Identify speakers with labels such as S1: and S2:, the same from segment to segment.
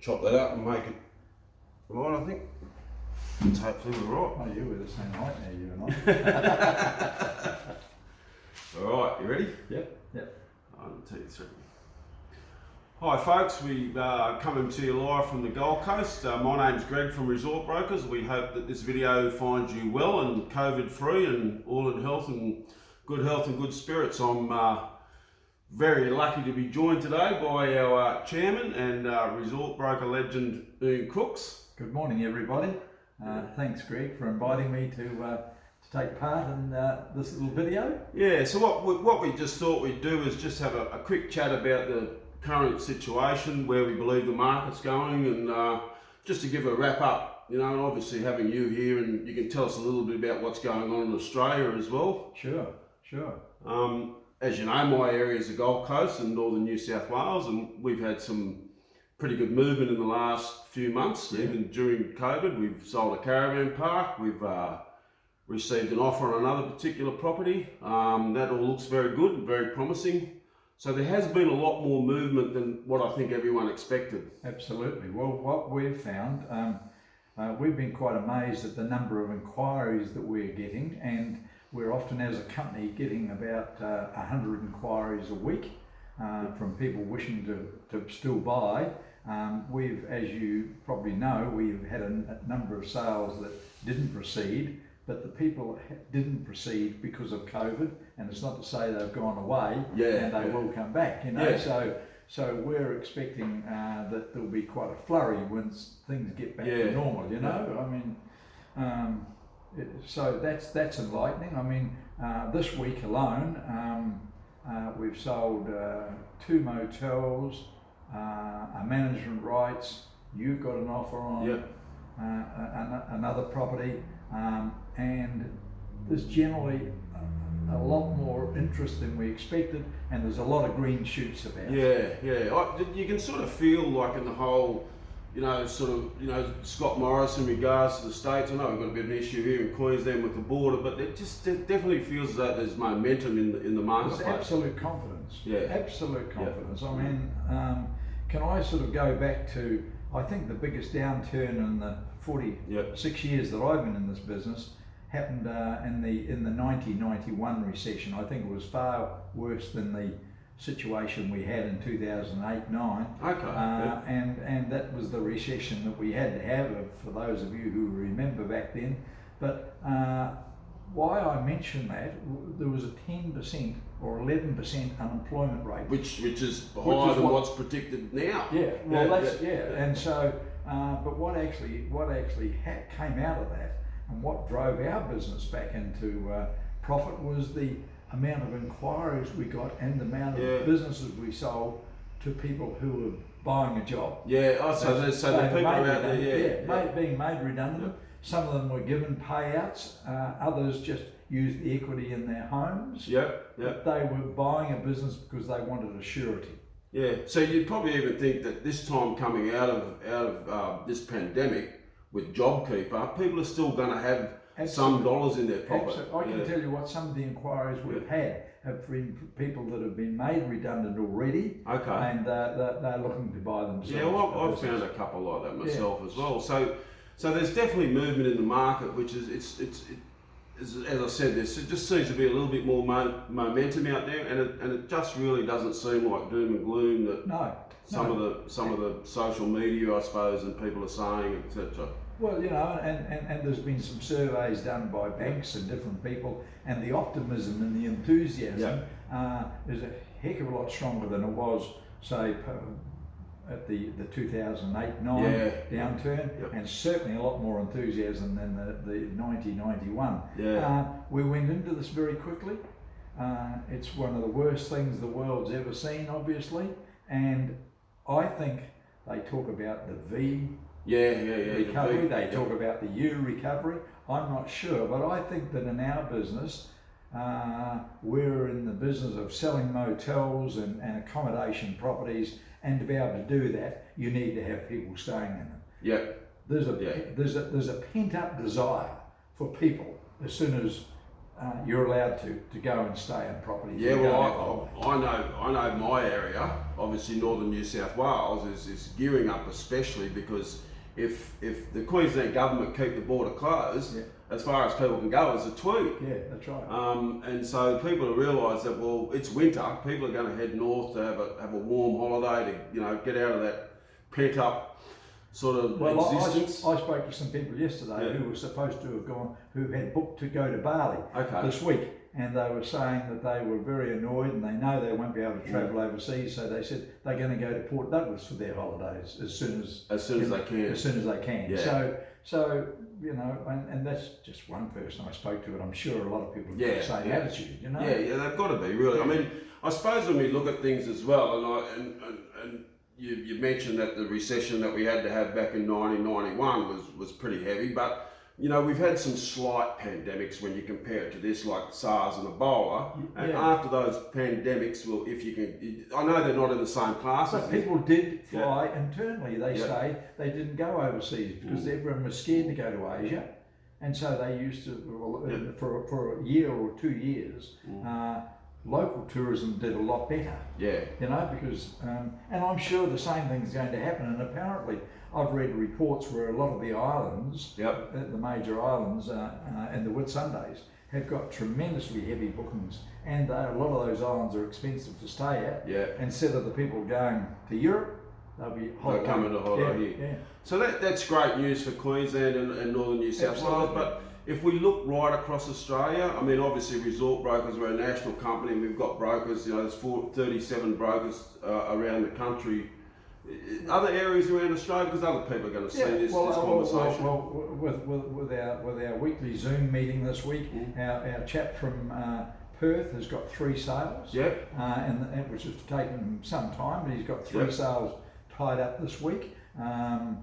S1: chop that up and make it right, I think. It's hopefully we're right.
S2: Oh, you were the same height now, you and I.
S1: Alright, you ready?
S2: Yep.
S1: 1, 2, 3. Hi folks, we coming to you live from the Gold Coast. My name's Greg from ResortBrokers. We hope that this video finds you well and COVID free and all in health and good spirits. I'm very lucky to be joined today by our chairman and resort broker legend Ian Crooks.
S2: Good morning, everybody. Thanks, Greg, for inviting me to take part in this little video.
S1: Yeah, so what we just thought we'd do is just have a quick chat about the current situation, where we believe the market's going, and just to give a wrap up, you know, and obviously having you here, and you can tell us a little bit about what's going on in Australia as well.
S2: Sure.
S1: As you know, my area is the Gold Coast and northern New South Wales, and we've had some pretty good movement in the last few months. Yeah. Even during COVID, we've sold a caravan park, we've received an offer on another particular property. That all looks very good and very promising. So there has been a lot more movement than what I think everyone expected.
S2: Absolutely. Well, what we've found, we've been quite amazed at the number of inquiries that we're getting, and we're often, as a company, getting about 100 inquiries a week from people wishing to still buy. We've, as you probably know, we've had a number of sales that didn't proceed, but the people didn't proceed because of COVID, and it's not to say they've gone away, and they will come back, you know. Yeah. So we're expecting that there'll be quite a flurry once things get back to normal, you know. I mean, so that's enlightening. I mean, this week alone, we've sold 2 motels, a management rights. You've got an offer on another property, and there's generally a lot more interest than we expected, and there's a lot of green shoots about.
S1: You can sort of feel like in the whole, you know, Scott Morris in regards to the States. I know we've got a bit of an issue here in Queensland with the border, but it definitely feels that there's momentum in the marketplace.
S2: There's absolute confidence. Absolute confidence. I mean, can I sort of go back to, I think the biggest downturn in the 46 years that I've been in this business happened in the 1991 recession. I think it was far worse than the situation we had in 2008-9. And that was the recession that we had to have, for those of you who remember back then. But why I mention that, there was a 10% or 11% unemployment rate,
S1: which is higher than what's predicted now.
S2: And so, but what actually came out of that, and what drove our business back into profit, was the amount of inquiries we got and the amount of businesses we sold to people who were buying a job.
S1: So the people out there,
S2: being made redundant. Some of them were given payouts, others just used the equity in their homes. But they were buying a business because they wanted a surety.
S1: So you'd probably even think that this time coming out of this pandemic with JobKeeper, people are still going to have some dollars in their pocket.
S2: I can tell you what some of the inquiries we've had have been people that have been made redundant already, and they're looking to buy themselves.
S1: I've found a couple like that myself as well. So there's definitely movement in the market, which is it's as I said, it just seems to be a little bit more momentum out there, and it just really doesn't seem like doom and gloom that some of the social media, I suppose, and people are saying, etc.
S2: Well, you know, and there's been some surveys done by banks and different people, and the optimism and the enthusiasm is a heck of a lot stronger than it was, say, at the 2008-9 downturn, and certainly a lot more enthusiasm than the 90-91. We went into this very quickly. It's one of the worst things the world's ever seen, obviously, and I think they talk about the V recovery, they talk about the U recovery. I'm not sure, but I think that in our business, we're in the business of selling motels and accommodation properties, and to be able to do that, you need to have people staying in them. There's a pent-up desire for people as soon as you're allowed to go and stay on properties.
S1: Yeah,
S2: You
S1: well,
S2: go and
S1: I know my area, obviously northern New South Wales, is gearing up, especially because if the Queensland government keep the border closed,
S2: Yeah.
S1: as far as people can go, is a tweet.
S2: Yeah, that's right.
S1: And so people realise that, well, it's winter. People are going to head north to have a warm holiday to get out of that pent up sort of existence.
S2: I spoke to some people yesterday who were supposed to have gone, who had booked to go to Bali this week, and they were saying that they were very annoyed and they know they won't be able to travel overseas, so they said they're going to go to Port Douglas for their holidays as soon as they can. As soon as they can.
S1: Yeah.
S2: So and that's just one person I spoke to, and I'm sure a lot of people have got the same attitude.
S1: Yeah, they've got to be really. I mean, I suppose when we look at things as well, and you mentioned that the recession that we had to have back in 1991 was pretty heavy, but we've had some slight pandemics when you compare it to this, like SARS and Ebola. And after those pandemics, well, if you can, I know they're not in the same class.
S2: But people did fly internally. They say they didn't go overseas because everyone was scared to go to Asia, and so they used to for a year or 2 years. Local tourism did a lot better. Yeah. Because and I'm sure the same thing's going to happen. And apparently, I've read reports where a lot of the islands, the major islands, and the Whitsundays have got tremendously heavy bookings, and a lot of those islands are expensive to stay at. Yeah. Instead of the people going to Europe, they'll come into holiday here.
S1: Yeah. So that's great news for Queensland and northern New South Wales. But if we look right across Australia, I mean, obviously Resort Brokers, we're a national company. We've got brokers. There's 37 brokers around the country. Other areas around Australia, because other people are going to see this conversation.
S2: With our weekly Zoom meeting this week, our chap from Perth has got 3 sales. Yep. And which has taken him some time, but he's got 3 sales tied up this week. Our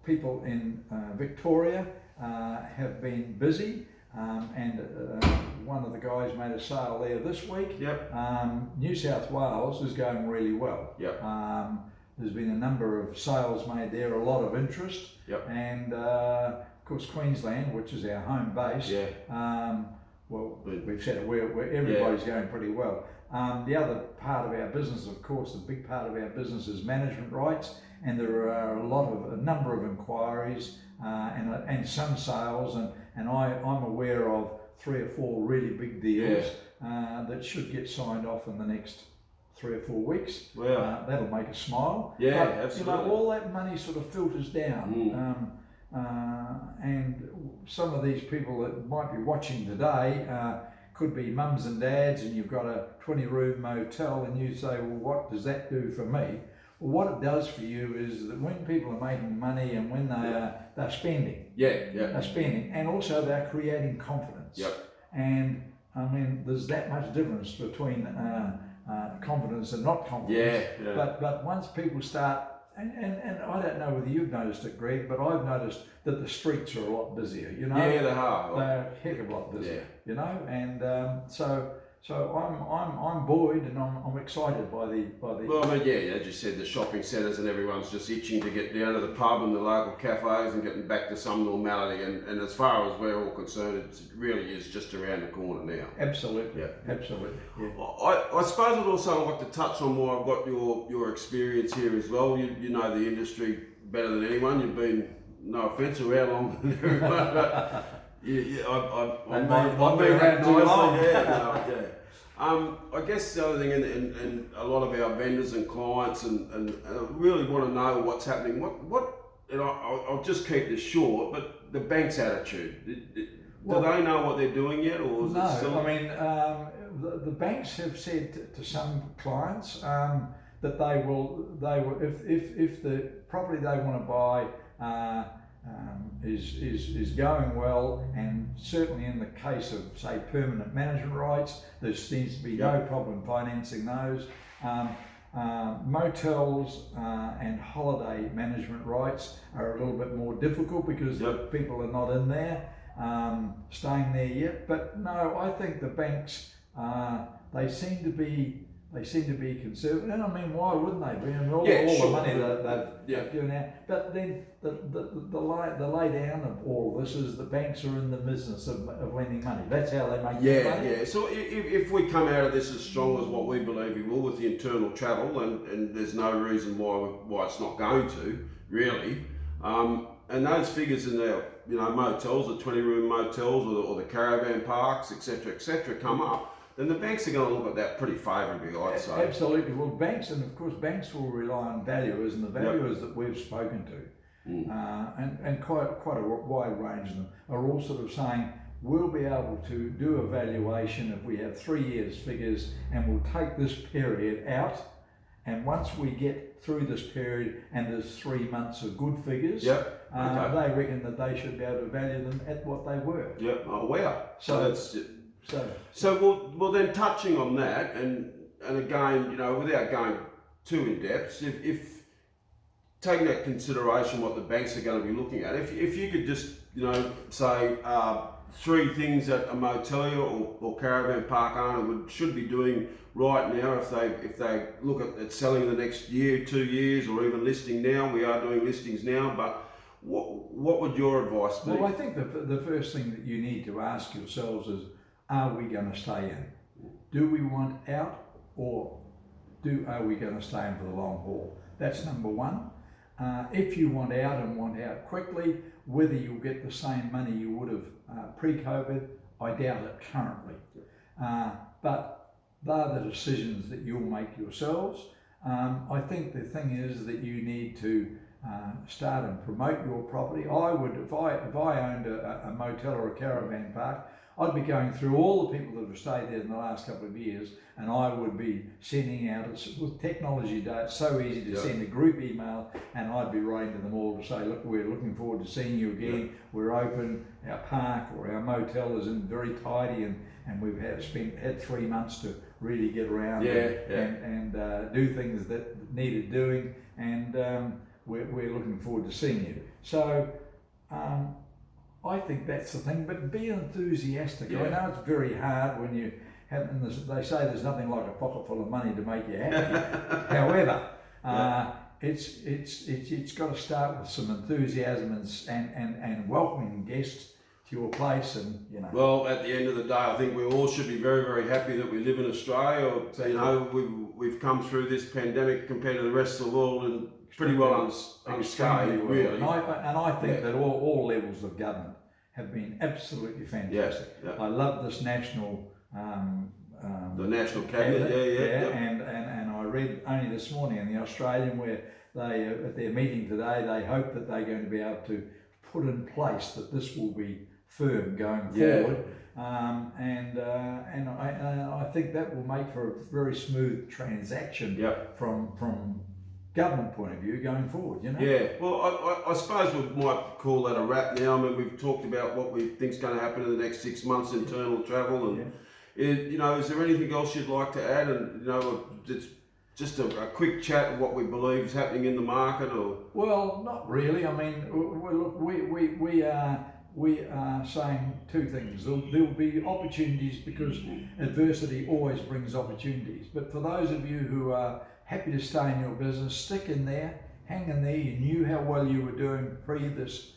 S2: people in Victoria have been busy, and one of the guys made a sale there this week. Yep. New South Wales is going really well. Yep. There's been a number of sales made there, a lot of interest. Yep. And of course Queensland, which is our home base. Yeah. Well, we've said it, where everybody's going pretty well. The other part of our business, of course, the big part of our business is management rights, and there are a number of inquiries and some sales, and I'm aware of 3 or 4 really big deals that should get signed off in the next 3 or 4 weeks. Wow. That'll make us smile. Yeah, but, absolutely. All that money sort of filters down. And some of these people that might be watching today could be mums and dads, and you've got a 20-room motel, and you say, well, what does that do for me? Well, what it does for you is that when people are making money and when they're spending, they're spending, and also they're creating confidence. Yep. And I mean, there's that much difference between confidence and not confidence. But once people start, and I don't know whether you've noticed it, Greg, but I've noticed that the streets are a lot busier. Yeah, they are. They're a heck of a lot busier. And so I'm buoyed and I'm excited by the.
S1: Well, I mean, as you said, the shopping centres and everyone's just itching to get down to the pub and the local cafes and getting back to some normality. And as far as we're all concerned, it really is just around the corner now.
S2: Absolutely. Yeah. Absolutely. Yeah.
S1: I suppose I'd also like to touch on more. I've got your experience here as well. You know the industry better than anyone. You've been, no offence, around longer than everyone, but I've been around too long. I guess the other thing, and a lot of our vendors and clients and really want to know what's happening. And I'll just keep this short, but the bank's attitude. Do they know what they're doing yet, or is it still?
S2: I mean, the banks have said to some clients that they will if the property they want to buy is going well, and certainly in the case of, say, permanent management rights, there seems to be no problem financing those. Motels and holiday management rights are a little bit more difficult because the people are not in there, staying there yet. But no, I think the banks, they seem to be they seem to be conservative, and I mean, why wouldn't they be? I mean, all
S1: Yeah,
S2: the
S1: sure.
S2: money that they've given out. But then the lay down of all of this is the banks are in the business of lending money. That's how they make their money.
S1: Yeah. So if we come out of this as strong as what we believe we will with the internal travel, and there's no reason why it's not going to, really, and those figures in the motels, the 20-room motels or the caravan parks, etc., come up, then the banks are going to look at that pretty favourably, I'd say.
S2: Absolutely. Well, banks, and of course banks will rely on valuers, and the valuers that we've spoken to, and quite a wide range of them, are all sort of saying, we'll be able to do a valuation if we have 3 years figures, and we'll take this period out, and once we get through this period and there's 3 months of good figures, they reckon that they should be able to value them at what they were.
S1: Yep. Oh wow.
S2: So
S1: well then, touching on that, and again, without going too in depth, if taking that consideration what the banks are going to be looking at, if you could just say 3 things that a motelier or caravan park owner should be doing right now if they look at selling in the next year, 2 years, or even listing now. We are doing listings now, but what would your advice be?
S2: Well, I think the first thing that you need to ask yourselves is, are we going to stay in? Do we want out, or are we going to stay in for the long haul? That's number one. If you want out and want out quickly, whether you'll get the same money you would have pre-COVID, I doubt it currently. But they're the decisions that you'll make yourselves. I think the thing is that you need to start and promote your property. I would, if I owned a motel or a caravan park, I'd be going through all the people that have stayed there in the last couple of years, and I would be sending out, with technology today, it's so easy to send a group email, and I'd be writing to them all to say, look, we're looking forward to seeing you again, we're open, our park or our motel is in very tidy, and we've had 3 months to really get around and do things that needed doing, and we're looking forward to seeing you. So I think that's the thing, but be enthusiastic. I know it's very hard when you have, and they say there's nothing like a pocket full of money to make you happy. However, it's got to start with some enthusiasm and welcoming guests to your place, and
S1: Well, at the end of the day, I think we all should be very, very happy that we live in Australia. We've come through this pandemic compared to the rest of the world and pretty well unscathed, really.
S2: And I think that all levels of government have been absolutely fantastic. I love this national
S1: the national cabinet,
S2: and I read only this morning in the Australian where they at their meeting today, they hope that they're going to be able to put in place that this will be firm going forward, and I think that will make for a very smooth transaction from government point of view going forward.
S1: Well, I suppose we might call that a wrap now. I mean, we've talked about what we think's going to happen in the next 6 months, internal travel, and is there anything else you'd like to add? And it's just a quick chat of what we believe is happening in the market, or?
S2: Well, not really. I mean, look, we are saying 2 things. There will be opportunities because adversity always brings opportunities. But for those of you who are happy to stay in your business, stick in there, hang in there. You knew how well you were doing pre this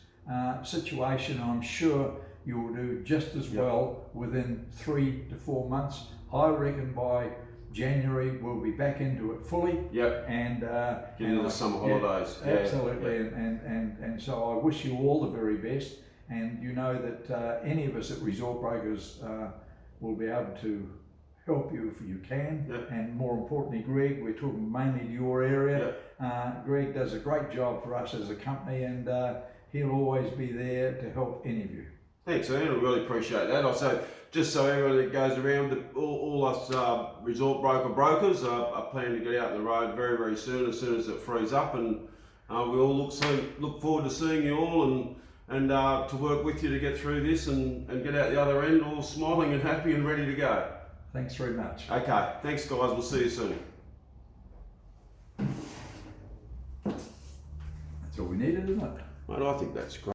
S2: situation. I'm sure you will do just as well within 3 to 4 months. I reckon by January we'll be back into it fully. And
S1: get into the summer holidays.
S2: Absolutely. And so I wish you all the very best. And you know that any of us at Resort Brokers will be able to help you if you can. And more importantly, Greg, we're talking mainly to your area. Greg does a great job for us as a company, and he'll always be there to help any of you.
S1: Thanks, Ian. I really appreciate that. Also, just so everyone that goes around, all us Resort Brokers are planning to get out on the road very, very soon as it frees up, and we all look forward to seeing you all and to work with you to get through this and get out the other end all smiling and happy and ready to go.
S2: Thanks very much.
S1: Okay, thanks guys. We'll see you soon.
S2: That's all we needed, isn't it?
S1: Mate, I think that's great.